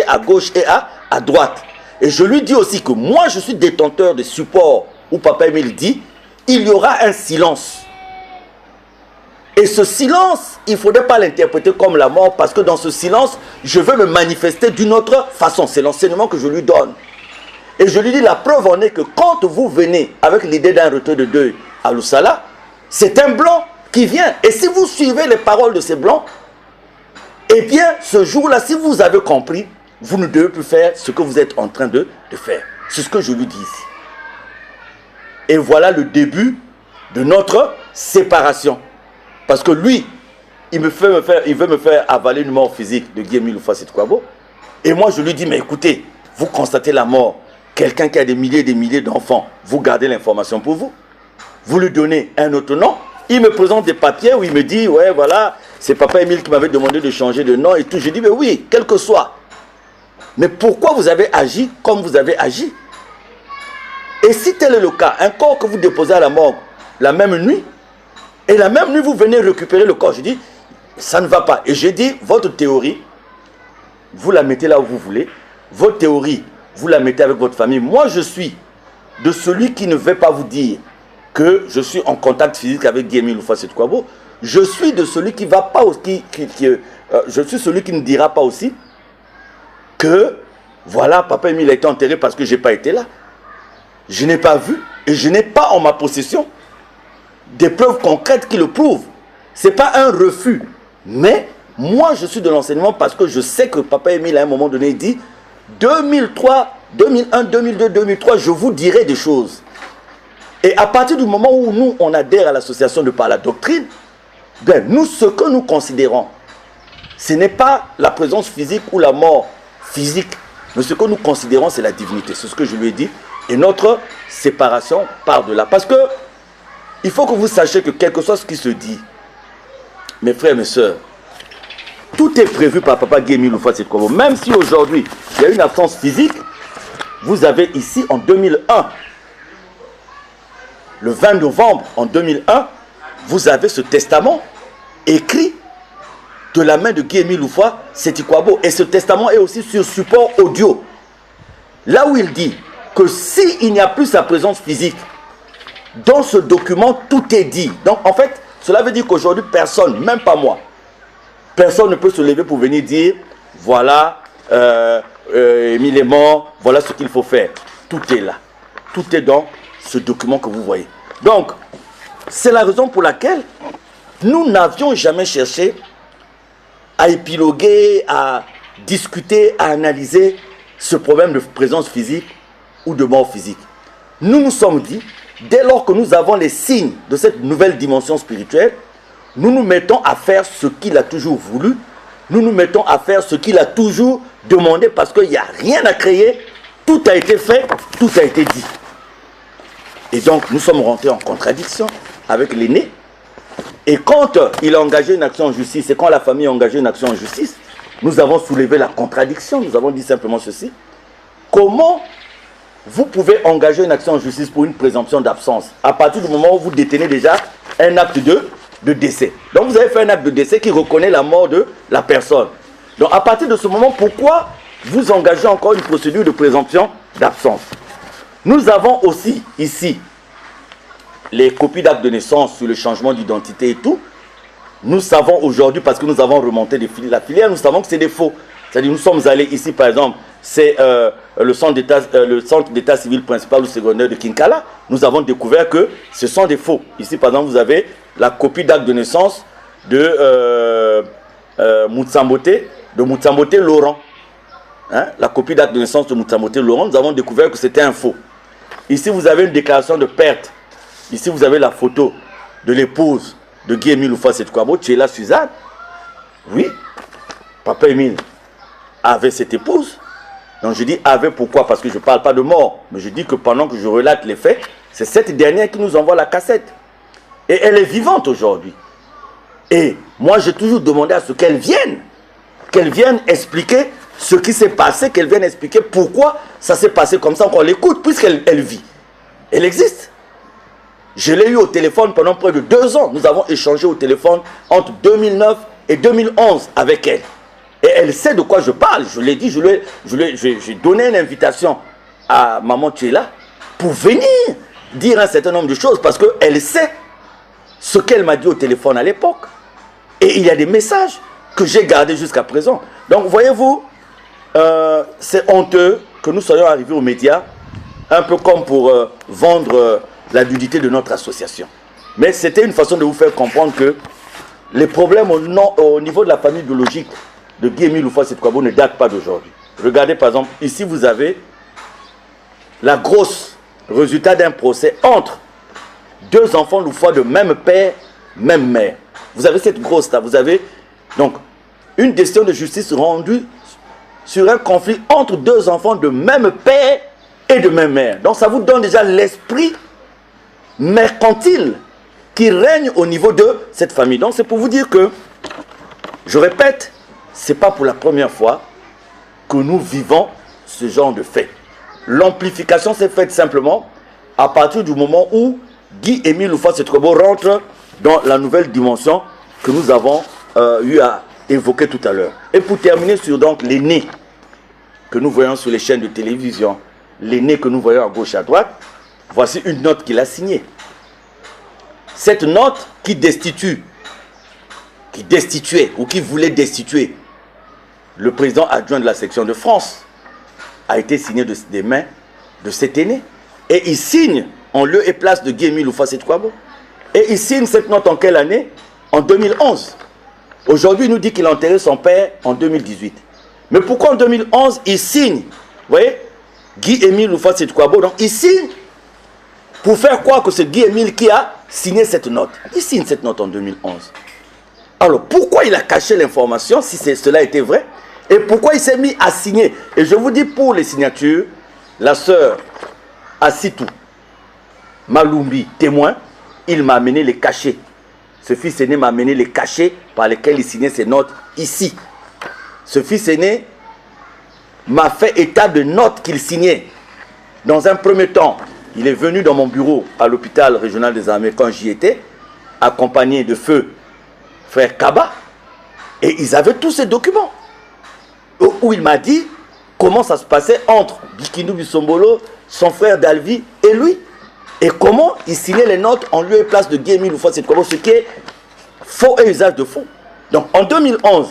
à gauche et à droite. Et je lui dis aussi que moi, je suis détenteur de support où Papa Émile dit, il y aura un silence. Et ce silence, il ne faudrait pas l'interpréter comme la mort, parce que dans ce silence, je veux me manifester d'une autre façon. C'est l'enseignement que je lui donne. Et je lui dis, la preuve en est que quand vous venez avec l'idée d'un retour de deuil à Loussala, c'est un blanc qui vient. Et si vous suivez les paroles de ces blancs, eh bien, ce jour-là, si vous avez compris, vous ne devez plus faire ce que vous êtes en train de faire. C'est ce que je lui dis ici. Et voilà le début de notre séparation. Parce que lui, il veut me faire avaler une mort physique de Guy-Émile Houphouët-Boigny. Et moi, je lui dis, mais écoutez, vous constatez la mort. Quelqu'un qui a des milliers d'enfants, vous gardez l'information pour vous. Vous lui donnez un autre nom. Il me présente des papiers où il me dit, ouais, voilà, c'est Papa Émile qui m'avait demandé de changer de nom et tout. Je dis, mais oui, quel que soit. Mais pourquoi vous avez agi comme vous avez agi? Et si tel est le cas, un corps que vous déposez à la morgue la même nuit, et la même nuit vous venez récupérer le corps, je dis, ça ne va pas. Et j'ai dit, votre théorie, vous la mettez là où vous voulez. Votre théorie, vous la mettez avec votre famille. Moi, je suis de celui qui ne veut pas vous dire que je suis en contact physique avec Guy-Émile Houphouët-Boigny. Je suis de celui qui va pas aussi, je suis celui qui ne dira pas aussi que, voilà, Papa Émile a été enterré parce que je n'ai pas été là. Je n'ai pas vu et je n'ai pas en ma possession des preuves concrètes qui le prouvent. Ce n'est pas un refus. Mais moi, je suis de l'enseignement parce que je sais que Papa Émile, à un moment donné, dit 2003, 2001, 2002, 2003, je vous dirai des choses. Et à partir du moment où nous, on adhère à l'association de par la doctrine, ben, nous, ce que nous considérons, ce n'est pas la présence physique ou la mort physique, mais ce que nous considérons, c'est la divinité. C'est ce que je lui ai dit. Et notre séparation part de là. Parce que il faut que vous sachiez que quel que soit ce qui se dit, mes frères et mes sœurs, tout est prévu par Papa Guy-Émile Houphouët-Boigny. Même si aujourd'hui, il y a une absence physique, vous avez ici en 2001, le 20 novembre en 2001, vous avez ce testament écrit de la main de Guy-Émile Houphouët-Boigny. Et ce testament est aussi sur support audio. Là où il dit que s'il n'y a plus sa présence physique, dans ce document, tout est dit. Donc, en fait, cela veut dire qu'aujourd'hui, personne, même pas moi, personne ne peut se lever pour venir dire, voilà, Émile est mort, voilà ce qu'il faut faire. Tout est là. Tout est dans ce document que vous voyez. Donc, c'est la raison pour laquelle nous n'avions jamais cherché à épiloguer, à discuter, à analyser ce problème de présence physique ou de mort physique. Nous nous sommes dit, dès lors que nous avons les signes de cette nouvelle dimension spirituelle, nous nous mettons à faire ce qu'il a toujours voulu, nous nous mettons à faire ce qu'il a toujours demandé, parce qu'il n'y a rien à créer, tout a été fait, tout a été dit. Et donc nous sommes rentrés en contradiction avec l'aîné. Et quand il a engagé une action en justice, et quand la famille a engagé une action en justice, nous avons soulevé la contradiction, nous avons dit simplement ceci. Comment vous pouvez engager une action en justice pour une présomption d'absence à partir du moment où vous détenez déjà un acte de décès? Donc vous avez fait un acte de décès qui reconnaît la mort de la personne. Donc à partir de ce moment, pourquoi vous engagez encore une procédure de présomption d'absence? Nous avons aussi ici les copies d'actes de naissance sur le changement d'identité et tout. Nous savons aujourd'hui, parce que nous avons remonté la filière, nous savons que c'est des faux. C'est-à-dire nous sommes allés ici par exemple, c'est le centre d'état civil principal ou secondaire de Kinkala. Nous avons découvert que ce sont des faux. Ici par exemple, vous avez la copie d'acte de naissance de Moutsamboté Laurent. Hein? La copie d'acte de naissance de Moutsamboté Laurent, nous avons découvert que c'était un faux. Ici vous avez une déclaration de perte. Ici vous avez la photo de l'épouse de Guy-Émile Houphouët-Boigny, Tchéla Suzanne. Oui, Papa Émile avait cette épouse. Donc je dis avait pourquoi? Parce que je ne parle pas de mort. Mais je dis que pendant que je relate les faits, c'est cette dernière qui nous envoie la cassette. Et elle est vivante aujourd'hui. Et moi j'ai toujours demandé à ce qu'elle vienne expliquer ce qui s'est passé, qu'elle vienne expliquer pourquoi ça s'est passé comme ça, qu'on l'écoute, puisqu'elle vit. Elle existe. Je l'ai eu au téléphone pendant près de 2 ans. Nous avons échangé au téléphone entre 2009 et 2011 avec elle. Et elle sait de quoi je parle. Je l'ai dit, j'ai donné une invitation à Maman Tchela pour venir dire un certain nombre de choses parce qu'elle sait ce qu'elle m'a dit au téléphone à l'époque. Et il y a des messages que j'ai gardés jusqu'à présent. Donc, voyez-vous, c'est honteux que nous soyons arrivés aux médias, un peu comme pour vendre la nudité de notre association. Mais c'était une façon de vous faire comprendre que les problèmes au niveau de la famille biologique de Guy-Émile Houphouët-Boigny ne datent pas d'aujourd'hui. Regardez par exemple, ici vous avez la grosse résultat d'un procès entre deux enfants loufois de même père, même mère. Vous avez cette grosse là, vous avez donc une décision de justice rendue sur un conflit entre deux enfants de même père et de même mère. Donc ça vous donne déjà l'esprit mercantile qui règne au niveau de cette famille. Donc c'est pour vous dire que, je répète, ce n'est pas pour la première fois que nous vivons ce genre de fait. L'amplification s'est faite simplement à partir du moment où Guy-Émile Houphouët-Boigny rentre dans la nouvelle dimension que nous avons eu à évoquer tout à l'heure. Et pour terminer sur donc l'aîné que nous voyons sur les chaînes de télévision, l'aîné que nous voyons à gauche et à droite, voici une note qu'il a signée. Cette note qui destituait ou qui voulait destituer le président adjoint de la section de France a été signée des mains de cet aîné. Et il signe en lieu et place de Guy-Émile Houphouët-Boigny. Et il signe cette note en quelle année? En 2011. Aujourd'hui, il nous dit qu'il a enterré son père en 2018. Mais pourquoi en 2011, il signe? Vous voyez, Guy-Émile Houphouët-Boigny. Donc, il signe pour faire croire que c'est Guy-Émile qui a signé cette note. Il signe cette note en 2011. Alors, pourquoi il a caché l'information, si cela était vrai? Et pourquoi il s'est mis à signer? Et je vous dis, pour les signatures, la sœur Assitou Malumbi, témoin, il m'a amené les cachets. Ce fils aîné m'a amené les cachets par lesquels il signait ses notes ici. Ce fils aîné m'a fait état de notes qu'il signait. Dans un premier temps, il est venu dans mon bureau à l'hôpital régional des armées quand j'y étais, accompagné de feu frère Kaba, et ils avaient tous ces documents où il m'a dit comment ça se passait entre Bikinou Bisombolo, son frère Dalvi et lui, et comment il signait les notes en lieu et place de Guy-Émile Houphouët-Boigny, ce qui est faux et usage de faux. Donc en 2011,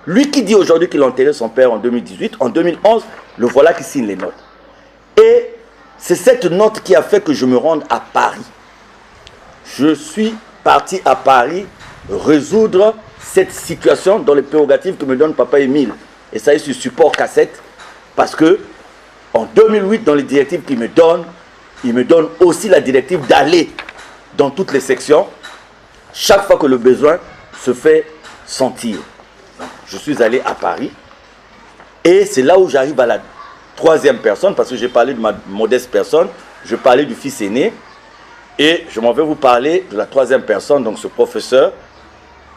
lui qui dit aujourd'hui qu'il a enterré son père en 2018, en 2011, le voilà qui signe les notes. Et c'est cette note qui a fait que je me rende à Paris. Je suis parti à Paris résoudre cette situation dans les prérogatives que me donne Papa Émile. Et ça est sur support cassette, parce que en 2008, dans les directives qu'il me donne, il me donne aussi la directive d'aller dans toutes les sections, chaque fois que le besoin se fait sentir. Je suis allé à Paris, et c'est là où j'arrive à la troisième personne, parce que j'ai parlé de ma modeste personne, je parlais du fils aîné, et je m'en vais vous parler de la troisième personne, donc ce professeur,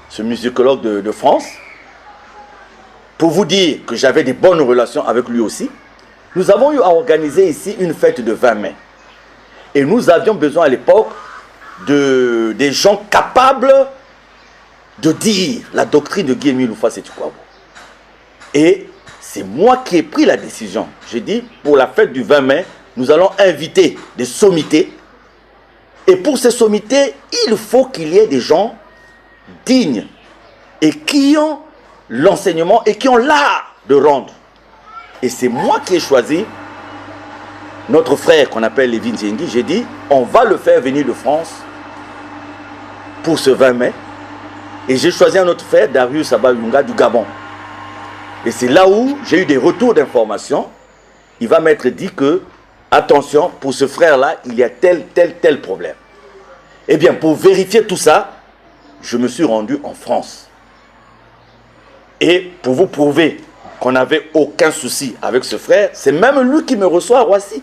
ce musicologue de France, pour vous dire que j'avais des bonnes relations avec lui aussi. Nous avons eu à organiser ici une fête de 20 mai. Et nous avions besoin à l'époque des gens capables de dire la doctrine de Guy-Émile Houphouët-Boigny. Et c'est moi qui ai pris la décision. J'ai dit, pour la fête du 20 mai, nous allons inviter des sommités. Et pour ces sommités, il faut qu'il y ait des gens dignes et qui ont l'enseignement et qui ont l'art de rendre. Et c'est moi qui ai choisi notre frère qu'on appelle Lévin Ziengi. J'ai dit, on va le faire venir de France pour ce 20 mai. Et j'ai choisi un autre frère, Darius Abayunga du Gabon. Et c'est là où j'ai eu des retours d'informations. Il va m'être dit que, attention, pour ce frère-là, il y a tel problème. Eh bien, pour vérifier tout ça, je me suis rendu en France. Et pour vous prouver qu'on n'avait aucun souci avec ce frère, c'est même lui qui me reçoit à Roissy.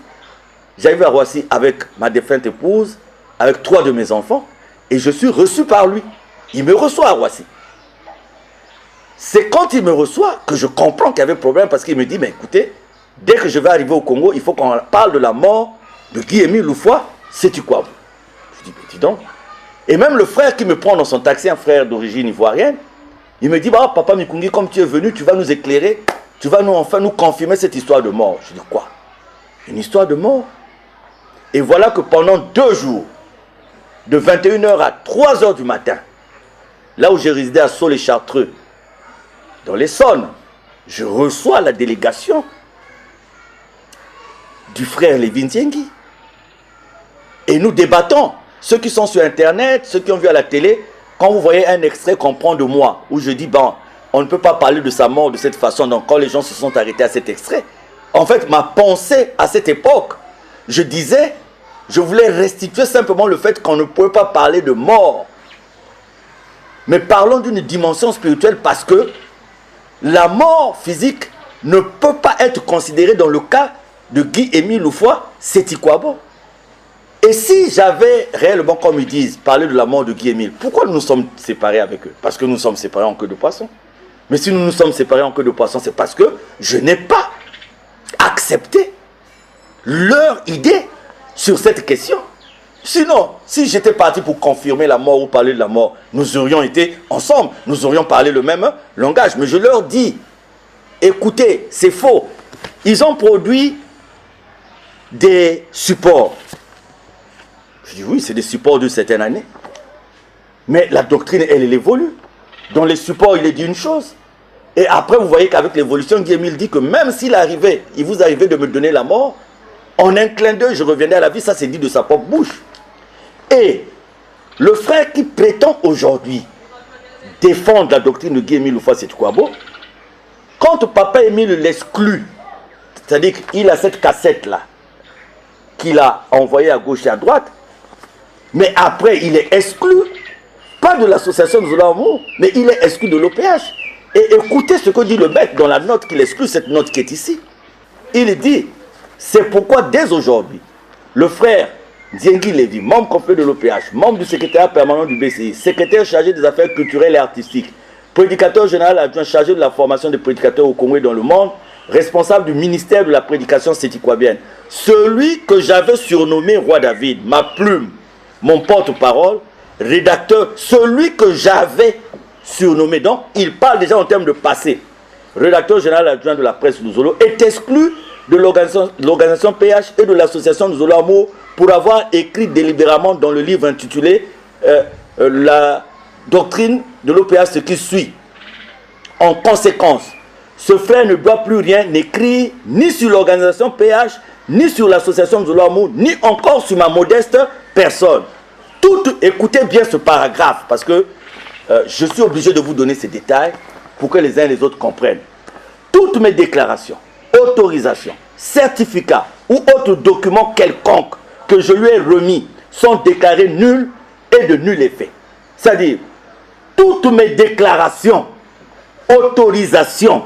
J'arrive à Roissy avec ma défunte épouse, avec 3 de mes enfants, et je suis reçu par lui. Il me reçoit à Roissy. C'est quand il me reçoit que je comprends qu'il y avait problème, parce qu'il me dit, mais écoutez, dès que je vais arriver au Congo, il faut qu'on parle de la mort de Guy-Émile Houphouët, sais-tu quoi? Je dis, mais dis donc. Et même le frère qui me prend dans son taxi, un frère d'origine ivoirienne, Il me dit, bah, papa Mikungi, comme tu es venu, tu vas nous éclairer, tu vas nous enfin nous confirmer cette histoire de mort. Je dis, quoi? Une histoire de mort? Et voilà que pendant 2 jours, de 21h à 3h du matin, là où j'ai résidé à Sault-les-Chartreux, dans l'Essonne, je reçois la délégation du frère Lévin Diengui. Et nous débattons. Ceux qui sont sur Internet, ceux qui ont vu à la télé, quand vous voyez un extrait qu'on prend de moi, où je dis, bon, on ne peut pas parler de sa mort de cette façon, donc quand les gens se sont arrêtés à cet extrait, en fait, ma pensée à cette époque, je disais, je voulais restituer simplement le fait qu'on ne pouvait pas parler de mort. Mais parlons d'une dimension spirituelle parce que la mort physique ne peut pas être considérée dans le cas de Guy-Émile Loufoy Seti-Kouabo. Et si j'avais réellement, comme ils disent, parlé de la mort de Guy-Émile, pourquoi nous nous sommes séparés avec eux? Parce que nous sommes séparés en queue de poisson. Mais si nous nous sommes séparés en queue de poisson, c'est parce que je n'ai pas accepté leur idée sur cette question. Sinon, si j'étais parti pour confirmer la mort ou parler de la mort, nous aurions été ensemble, nous aurions parlé le même langage. Mais je leur dis, écoutez, c'est faux. Ils ont produit des supports. Je dis oui, c'est des supports de certaines années. Mais la doctrine, elle évolue. Dans les supports, il est dit une chose. Et après, vous voyez qu'avec l'évolution, Guy-Émile dit que même s'il arrivait, il vous arrivait de me donner la mort, en un clin d'œil, je reviendrai à la vie. Ça, c'est dit de sa propre bouche. Et le frère qui prétend aujourd'hui défendre la doctrine de Guy-Émile Loufoy Seti-Kouabo, quand Papa Émile l'exclut, c'est-à-dire qu'il a cette cassette-là, qu'il a envoyée à gauche et à droite, mais après, il est exclu, pas de l'association de Zolamour, mais il est exclu de l'OPH. Et écoutez ce que dit le maître dans la note qu'il exclut, cette note qui est ici. Il dit, c'est pourquoi dès aujourd'hui, le frère Diengui Lévy, membre complet de l'OPH, membre du secrétariat permanent du BCI, secrétaire chargé des affaires culturelles et artistiques, prédicateur général adjoint chargé de la formation des prédicateurs au Congo et dans le monde, responsable du ministère de la prédication séti-kouabienne, celui que j'avais surnommé Roi David, ma plume, mon porte-parole, rédacteur, celui que j'avais surnommé, donc il parle déjà en termes de passé, rédacteur général adjoint de la presse Luzolo, est exclu de l'organisation PH et de l'association Luzolo Amour pour avoir écrit délibérément dans le livre intitulé La doctrine de l'OPH, ce qui suit. En conséquence, ce frère ne doit plus rien écrire ni sur l'organisation PH, ni sur l'association Luzolo Amour, ni encore sur ma modeste personne. Écoutez bien ce paragraphe, parce que je suis obligé de vous donner ces détails pour que les uns et les autres comprennent. Toutes mes déclarations, autorisations, certificats ou autres documents quelconques que je lui ai remis sont déclarés nuls et de nul effet. C'est-à-dire, toutes mes déclarations, autorisations,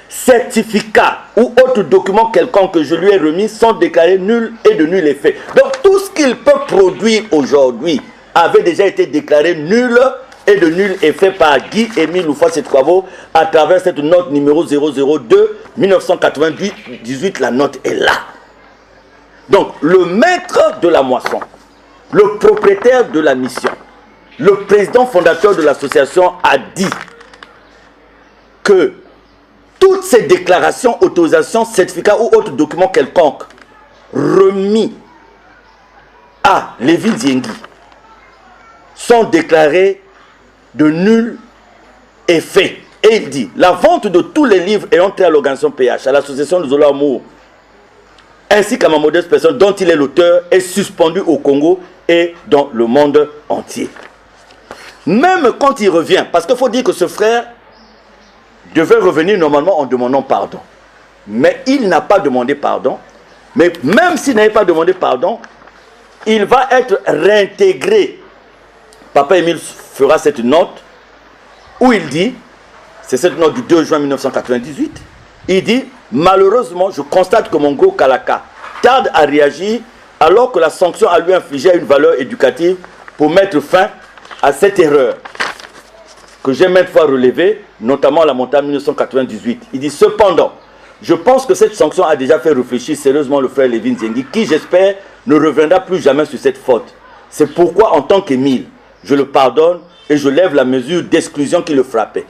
certificats ou autres documents quelconques que je lui ai remis sont déclarés nuls et de nul effet. Donc tout ce qu'il peut produire aujourd'hui avait déjà été déclaré nul et de nul effet par Guy-Émile Loufoy Seti-Kouabo à travers cette note numéro 002 1998. La note est là. Donc le maître de la moisson, le propriétaire de la mission, le président fondateur de l'association a dit que toutes ces déclarations, autorisations, certificats ou autres documents quelconques remis à Lévin Diengui sont déclarés de nul effet. Et il dit, la vente de tous les livres ayant trait à l'organisation PH, à l'association de Zola Amour, ainsi qu'à ma modeste personne dont il est l'auteur, est suspendue au Congo et dans le monde entier. Même quand il revient, parce qu'il faut dire que ce frère devait revenir normalement en demandant pardon. Mais il n'a pas demandé pardon. Mais même s'il n'avait pas demandé pardon, il va être réintégré. Papa Émile fera cette note où il dit, c'est cette note du 2 juin 1998, il dit, malheureusement, je constate que mon gros Kalaka tarde à réagir alors que la sanction à lui infligée a une valeur éducative pour mettre fin à cette erreur que j'ai maintes fois relevée, notamment à la montagne 1998. Il dit, cependant, je pense que cette sanction a déjà fait réfléchir sérieusement le frère Lévin Diengui, qui, j'espère, ne reviendra plus jamais sur cette faute. C'est pourquoi, en tant qu'Émile, je le pardonne et je lève la mesure d'exclusion qui le frappait.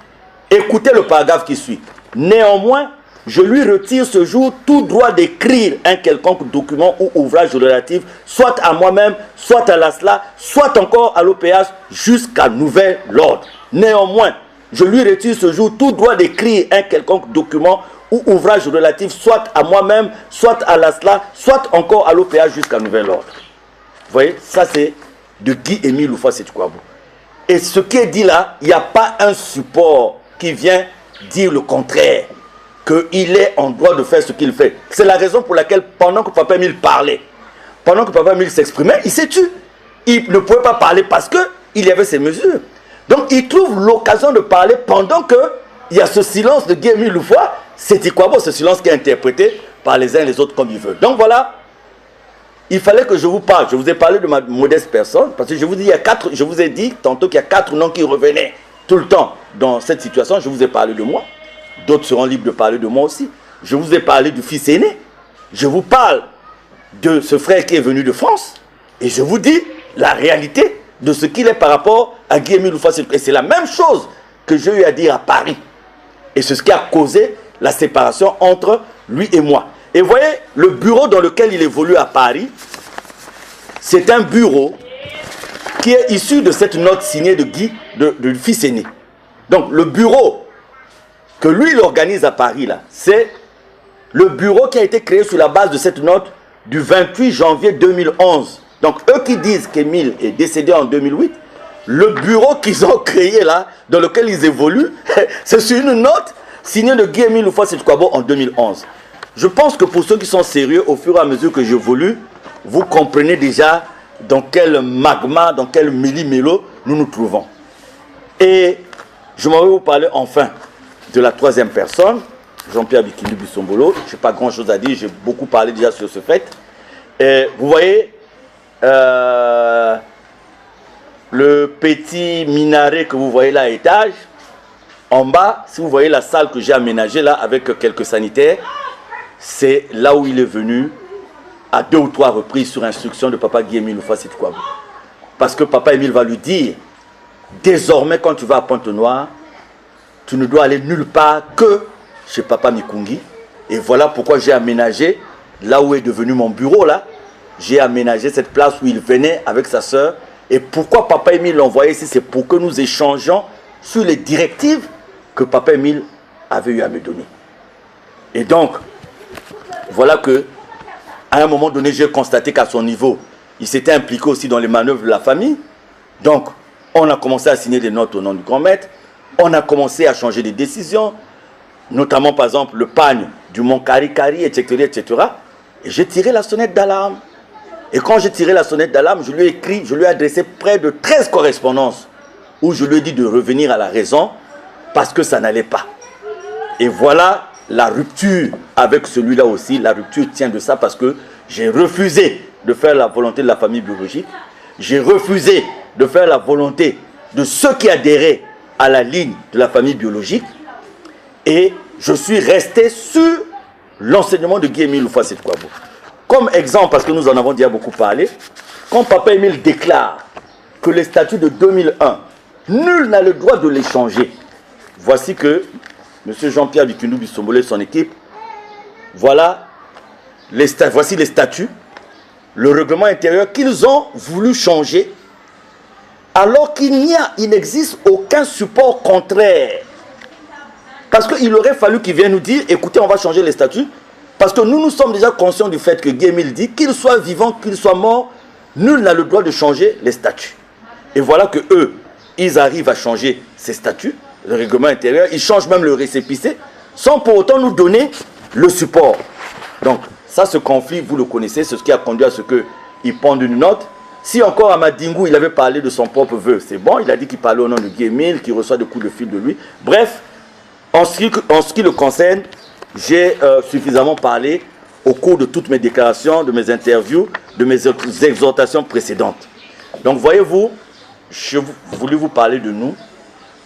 Écoutez le paragraphe qui suit. Néanmoins, je lui retire ce jour tout droit d'écrire un quelconque document ou ouvrage relatif, soit à moi-même, soit à l'ASLA, soit encore à l'OPH, jusqu'à nouvel ordre. Néanmoins, je lui retire ce jour tout droit d'écrire un quelconque document ou ouvrage relatif, soit à moi-même, soit à l'ASLA, soit encore à l'OPH, jusqu'à nouvel ordre. Vous voyez, ça c'est de Guy-Émile Houphouët-Boigny. Et ce qui est dit là, il n'y a pas un support qui vient dire le contraire, qu'il est en droit de faire ce qu'il fait. C'est la raison pour laquelle, pendant que Papa Émile parlait, pendant que Papa Émile s'exprimait, il s'est tué. Il ne pouvait pas parler parce qu'il y avait ces mesures. Donc il trouve l'occasion de parler pendant qu'il y a ce silence de Guy-Émile Houphouët. C'est Ikwabo, ce silence qui est interprété par les uns et les autres comme ils veulent. Donc voilà, il fallait que je vous parle. Je vous ai parlé de ma modeste personne, parce que je vous ai dit tantôt qu'il y a 4 noms qui revenaient tout le temps dans cette situation. Je vous ai parlé de moi. D'autres seront libres de parler de moi aussi. Je vous ai parlé du fils aîné. Je vous parle de ce frère qui est venu de France. Et je vous dis la réalité de ce qu'il est par rapport à Guy-Émile Houphouët. Et c'est la même chose que j'ai eu à dire à Paris. Et c'est ce qui a causé la séparation entre lui et moi. Et vous voyez, le bureau dans lequel il évolue à Paris, c'est un bureau qui est issu de cette note signée de Guy, de fils aîné. Donc le bureau que lui il organise à Paris, là, c'est le bureau qui a été créé sur la base de cette note du 28 janvier 2011. Donc eux qui disent qu'Émile est décédé en 2008, le bureau qu'ils ont créé là, dans lequel ils évoluent, c'est sur une note signée de Guy-Émile Houphouët-Boigny en 2011. Je pense que pour ceux qui sont sérieux, au fur et à mesure que j'évolue, vous comprenez déjà dans quel magma, dans quel méli-mélo nous nous trouvons. Et je m'en vais vous parler enfin de la troisième personne, Jean-Pierre Bikindi Bissombolo. Je n'ai pas grand-chose à dire, j'ai beaucoup parlé déjà sur ce fait. Et vous voyez, le petit minaret que vous voyez là à étage, en bas, si vous voyez la salle que j'ai aménagée là avec quelques sanitaires, c'est là où il est venu à 2 ou 3 reprises sur instruction de Papa Guy-Émile Houphouët-Boigny. Parce que Papa Émile va lui dire, désormais quand tu vas à Pointe-Noire, tu ne dois aller nulle part que chez Papa Mikungi. Et voilà pourquoi j'ai aménagé, là où est devenu mon bureau là, j'ai aménagé cette place où il venait avec sa soeur. Et pourquoi Papa Émile l'envoyait ici, c'est pour que nous échangeons sur les directives que Papa Émile avait eu à me donner. Et donc, voilà que, à un moment donné, j'ai constaté qu'à son niveau, il s'était impliqué aussi dans les manœuvres de la famille. Donc, on a commencé à signer des notes au nom du grand maître. On a commencé à changer des décisions, notamment par exemple le pagne du Mont Kari-Kari, etc., etc. Et j'ai tiré la sonnette d'alarme. Et quand j'ai tiré la sonnette d'alarme, je lui ai écrit, je lui ai adressé près de 13 correspondances où je lui ai dit de revenir à la raison parce que ça n'allait pas. Et voilà la rupture avec celui-là aussi. La rupture tient de ça parce que j'ai refusé de faire la volonté de la famille biologique. J'ai refusé de faire la volonté de ceux qui adhéraient à la ligne de la famille biologique. Et je suis resté sur l'enseignement de Guy-Émile Houphouët-Boigny. Comme exemple, parce que nous en avons déjà beaucoup parlé, quand Papa Émile déclare que les statuts de 2001, nul n'a le droit de les changer. Voici que M. Jean-Pierre Bikindi Bissombolo et son équipe, voici les statuts, le règlement intérieur qu'ils ont voulu changer, alors qu'il n'existe aucun support contraire. Parce qu'il aurait fallu qu'il vienne nous dire, écoutez, on va changer les statuts, parce que nous sommes déjà conscients du fait que Guy-Émile dit, qu'il soit vivant, qu'il soit mort, nul n'a le droit de changer les statuts. Et voilà que eux, ils arrivent à changer ces statuts, le règlement intérieur, ils changent même le récépissé, sans pour autant nous donner le support. Donc, ça, ce conflit, vous le connaissez, c'est ce qui a conduit à ce qu'il pende une note. Si encore à Madingou, il avait parlé de son propre vœu, c'est bon, il a dit qu'il parlait au nom de Guy-Émile, qu'il reçoit des coups de fil de lui. Bref, en ce qui le concerne, j'ai suffisamment parlé au cours de toutes mes déclarations, de mes interviews, de mes exhortations précédentes. Donc, voyez-vous, je voulais vous parler de nous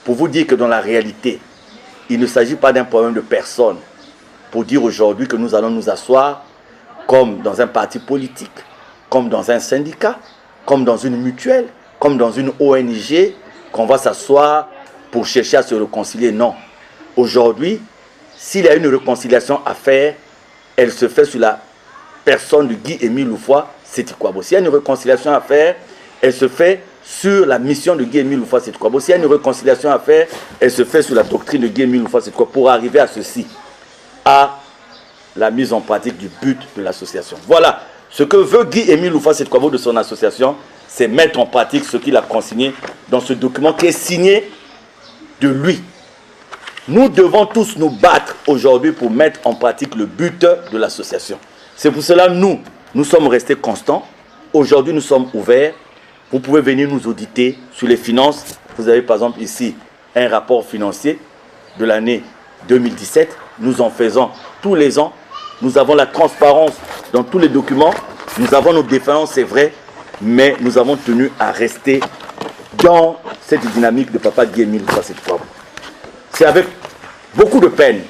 pour vous dire que dans la réalité, il ne s'agit pas d'un problème de personne. Pour dire aujourd'hui que nous allons nous asseoir comme dans un parti politique, comme dans un syndicat, comme dans une mutuelle, comme dans une ONG, qu'on va s'asseoir pour chercher à se réconcilier. Non. aujourd'hui, s'il y a une réconciliation à faire, elle se fait sur la personne de Guy-Émile Loufoua Seti Kouabo. S'il y a une réconciliation à faire, elle se fait sur la mission de Guy-Émile Loufoua Seti Kouabo. S'il y a une réconciliation à faire, elle se fait sur la doctrine de Guy-Émile Loufoua Seti Kouabo pour arriver à ceci, à la mise en pratique du but de l'association. Voilà, ce que veut Guy-Émile Loufoua Seti Kouabo de son association, c'est mettre en pratique ce qu'il a consigné dans ce document qui est signé de lui. Nous devons tous nous battre aujourd'hui pour mettre en pratique le but de l'association. C'est pour cela que nous sommes restés constants. Aujourd'hui, nous sommes ouverts. Vous pouvez venir nous auditer sur les finances. Vous avez par exemple ici un rapport financier de l'année 2017. Nous en faisons tous les ans. Nous avons la transparence dans tous les documents. Nous avons nos défaillances, c'est vrai, mais nous avons tenu à rester dans cette dynamique de Papa Guy-Émile Loufoua Seti Kouabo. C'est avec beaucoup de peine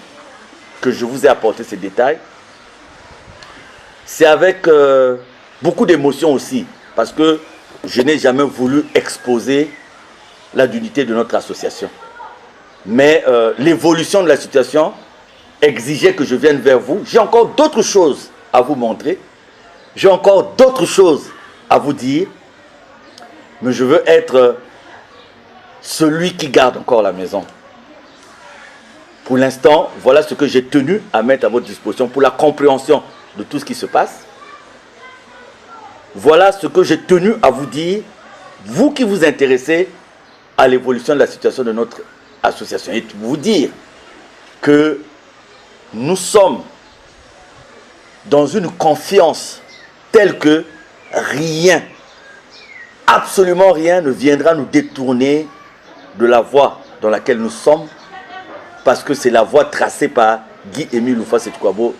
que je vous ai apporté ces détails. C'est avec beaucoup d'émotion aussi, parce que je n'ai jamais voulu exposer la dignité de notre association. Mais l'évolution de la situation exigeait que je vienne vers vous. J'ai encore d'autres choses à vous montrer. J'ai encore d'autres choses à vous dire. Mais je veux être celui qui garde encore la maison. Pour l'instant, voilà ce que j'ai tenu à mettre à votre disposition pour la compréhension de tout ce qui se passe. Voilà ce que j'ai tenu à vous dire, vous qui vous intéressez à l'évolution de la situation de notre association. Et vous dire que nous sommes dans une confiance telle que rien, absolument rien ne viendra nous détourner de la voie dans laquelle nous sommes, parce que c'est la voie tracée par Guy-Émile Loufoua Seti Kouabo.